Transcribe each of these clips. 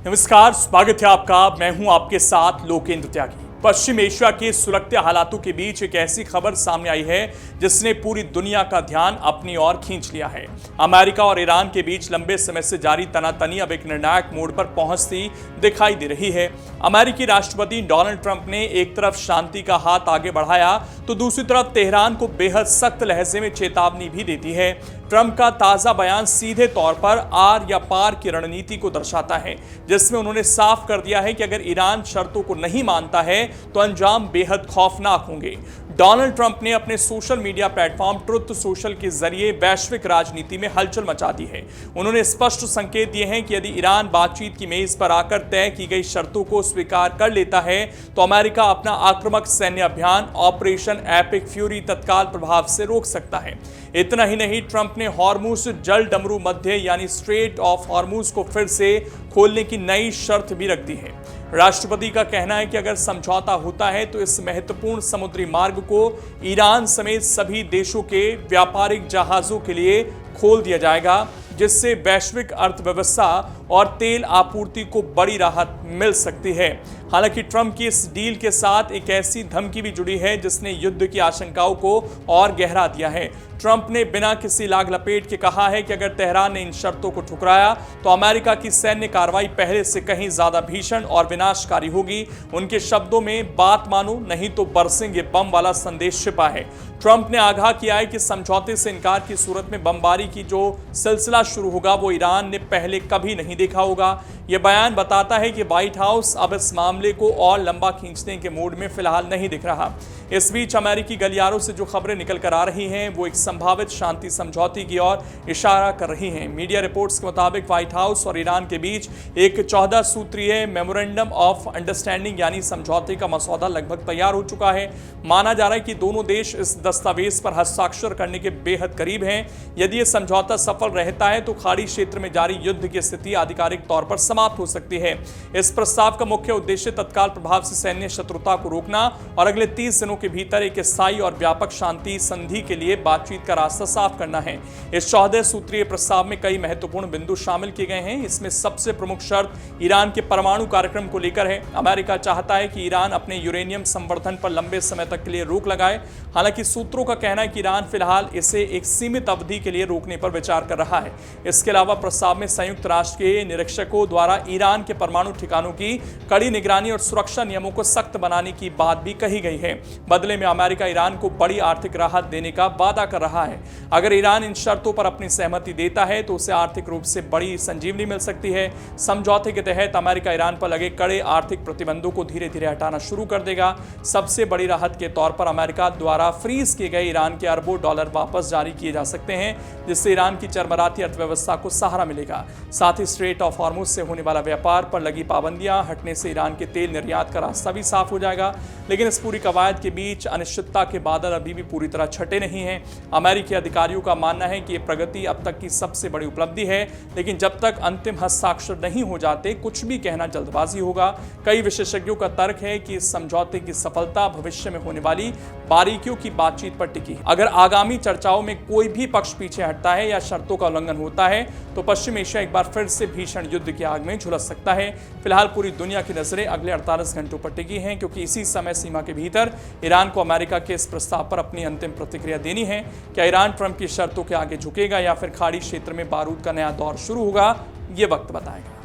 नमस्कार, स्वागत है आपका। मैं हूं आपके साथ लोकेंद्र त्यागी। पश्चिम एशिया के सुलगते हालातों के बीच एक ऐसी खबर सामने आई है जिसने पूरी दुनिया का ध्यान अपनी ओर खींच लिया है। अमेरिका और ईरान के बीच लंबे समय से जारी तनातनी अब एक निर्णायक मोड़ पर पहुंचती दिखाई दे रही है। अमेरिकी राष्ट्रपति डोनाल्ड ट्रंप ने एक तरफ शांति का हाथ आगे बढ़ाया तो दूसरी तरफ तेहरान को बेहद सख्त लहजे में चेतावनी भी देती है। ट्रंप का ताजा बयान सीधे तौर पर आर या पार की रणनीति को दर्शाता है, जिसमें उन्होंने साफ कर दिया है कि अगर ईरान शर्तों को नहीं मानता है तो अंजाम बेहद खौफनाक होंगे। डोनाल्ड ट्रंप ने अपने social media platform truth social के जरिए वैश्विक राजनीति में हलचल मचा दी है। उन्होंने स्पष्ट संकेत दिए हैं कि यदि ईरान बातचीत की मेज पर आकर तय की गई शर्तों को स्वीकार कर लेता है तो अमेरिका अपना आक्रामक सैन्य अभियान ऑपरेशन एपिक फ्यूरी तत्काल प्रभाव से रोक सकता है। इतना ही नहीं, ट्रंप ने हॉर्मुज जल डमरू मध्य यानी स्ट्रेट ऑफ हॉर्मुज को फिर से खोलने की नई शर्त भी रख दी है। राष्ट्रपति का कहना है कि अगर समझौता होता है तो इस महत्वपूर्ण समुद्री मार्ग को ईरान समेत सभी देशों के व्यापारिक जहाजों के लिए खोल दिया जाएगा, जिससे वैश्विक अर्थव्यवस्था और तेल आपूर्ति को बड़ी राहत मिल सकती है। हालांकि ट्रंप की इस डील के साथ एक ऐसी धमकी भी जुड़ी है जिसने युद्ध की आशंकाओं को और गहरा दिया है। ट्रंप ने बिना किसी लाग लपेट के कहा है कि अगर तेहरान ने इन शर्तों को ठुकराया तो अमेरिका की सैन्य कार्रवाई पहले से कहीं ज्यादा भीषण और विनाशकारी होगी। उनके शब्दों में बात मानो नहीं तो बरसेंगे बम वाला संदेश छिपा है। ट्रंप ने आगाह किया है कि समझौते से इनकार की सूरत में बमबारी की जो सिलसिला शुरू होगा वो ईरान ने पहले कभी नहीं देखा होगा। यह बयान बताता है कि व्हाइट हाउस अब इस मामले को और लंबा खींचने के मूड में फिलहाल नहीं दिख रहा। इस बीच अमेरिकी गलियारों से जो खबरें निकल कर आ रही हैं वो एक संभावित शांति समझौते की ओर इशारा कर रही हैं। मीडिया रिपोर्ट्स के मुताबिक व्हाइट हाउस और ईरान के बीच एक 14 सूत्रीय मेमोरेंडम ऑफ अंडरस्टैंडिंग यानी समझौते का मसौदा लगभग तैयार हो चुका है। माना जा रहा है कि दोनों देश इस दस्तावेज पर हस्ताक्षर करने के बेहद करीब हैं। यदि यह समझौता सफल रहता है तो खाड़ी क्षेत्र में जारी युद्ध की स्थिति आधिकारिक तौर पर समाप्त हो सकती है। इस प्रस्ताव का मुख्य उद्देश्य तत्काल प्रभाव से सैन्य शत्रुता को रोकना और अगले 30 दिनों के भीतर एक स्थायी और व्यापक शांति संधि के लिए बातचीत का रास्ता साफ करना है। इस 14 सूत्रीय प्रस्ताव में कई महत्वपूर्ण बिंदु शामिल किए गए हैं। इसमें सबसे प्रमुख शर्त ईरान के परमाणु कार्यक्रम को लेकर है। अमेरिका चाहता है कि ईरान अपने यूरेनियम संवर्धन पर लंबे समय तक के लिए रोक लगाए। हालांकि सूत्रों का कहना है कि ईरान फिलहाल इसे एक सीमित अवधि के लिए रोकने पर विचार कर रहा है। इसके अलावा प्रस्ताव में संयुक्त राष्ट्र के निरीक्षकों द्वारा ईरान के परमाणु ठिकानों की कड़ी निगरानी और सुरक्षा नियमों को सख्त बनाने की बात भी कही गई है। बदले में अमेरिका ईरान को बड़ी आर्थिक राहत देने का वादा कर रहा है। अगर ईरान इन शर्तों पर अपनी सहमति देता है तो उसे आर्थिक रूप से बड़ी संजीवनी मिल सकती है। समझौते के तहत अमेरिका ईरान पर लगे कड़े आर्थिक प्रतिबंधों को धीरे धीरे हटाना शुरू कर देगा। सबसे बड़ी राहत के तौर पर अमेरिका द्वारा फ्रीज किए गए ईरान के अरबों डॉलर वापस जारी किए जा सकते हैं, जिससे ईरान की चरमराती अर्थव्यवस्था को सहारा मिलेगा। साथ ही स्ट्रेट ऑफ हॉर्मुज से होने वाला व्यापार पर लगी पाबंदियां हटने से ईरान के तेल निर्यात का रास्ता भी साफ हो जाएगा। लेकिन इस पूरी कवायद के बीच अनिश्चितता के बादल अभी भी पूरी तरह छटे नहीं हैं। अमेरिकी अधिकारियों का मानना है कि यह प्रगति अब तक की सबसे बड़ी उपलब्धि है, लेकिन जब तक अंतिम हस्ताक्षर नहीं हो जाते कुछ भी कहना जल्दबाजी होगा। कई विशेषज्ञों का तर्क है कि इस समझौते की सफलता भविष्य में होने वाली बारीकियों की बातचीत पर टिकी। अगर आगामी चर्चाओं में कोई भी पक्ष पीछे हटता है या शर्तों का उल्लंघन होता है तो पश्चिम एशिया एक बार फिर से भीषण युद्ध की आग में झुलस सकता है। फिलहाल पूरी दुनिया की नजरें अगले 48 घंटों पर टिकी हैं, क्योंकि इसी समय सीमा के भीतर ईरान को अमेरिका के इस प्रस्ताव पर अपनी अंतिम प्रतिक्रिया देनी है। क्या ईरान ट्रंप की शर्तों के आगे झुकेगा या फिर खाड़ी क्षेत्र में बारूद का नया दौर शुरू होगा, ये वक्त बताएगा।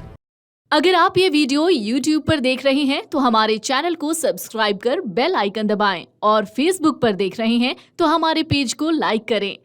अगर आप ये वीडियो YouTube पर देख रहे हैं तो हमारे चैनल को सब्सक्राइब कर बेल आइकन दबाएं और Facebook पर देख रहे हैं तो हमारे पेज को लाइक करें।